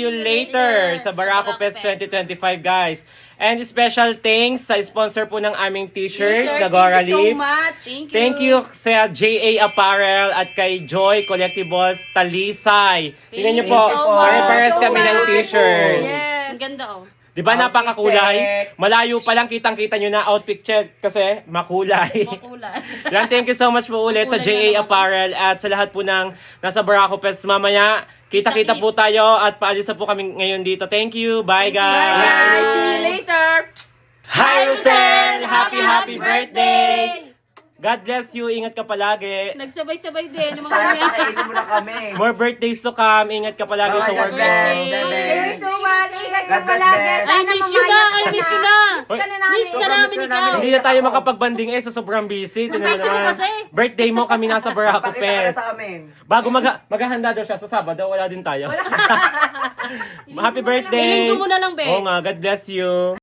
you later sa Barako Fest 2025, guys. And special thanks sa sponsor po ng aming t-shirt, Nagora Thank you so Lips. much. Thank you sa JA Apparel at kay Joy Collectibles Talisay. Tingnan niyo po, Thank you po. pare-pares So kami ng much. t-shirt. Yes. Ang ganda oh. Di ba napakakulay? check. Malayo pa lang kitang-kita nyo na outfit check kasi makulay. Makulay. Yan, thank you so much po ulit sa Makulay JA na naman. Apparel at sa lahat po ng nasa Barako Fest mamaya. Kita-kita po tayo at paalis na po kami ngayon dito. Thank you. Bye, Bye, guys. guys. See you later. Hi, Rosel! Happy birthday! God bless you. Ingat ka palagi. Nagsabay-sabay din. Yung mga Sana kanya. pakainin mo na kami. More birthdays to come. Ingat ka palagi sa God work mo. bless. Thank you so much. Ingat ka God bless, palagi. best. I miss you na. I miss you na. Miss ka na namin. Miss ka namin ikaw. Hindi na tayo makapagbanding sa sobrang busy. Tingnan mo Busy mo naman. kasi. Birthday mo kami nasa Barako Pakita ka na Fest. sa amin. Bago maghahanda daw siya sa Sabado, wala din tayo. Happy birthday! Hiling ko muna lang, be. Oo nga, God bless you.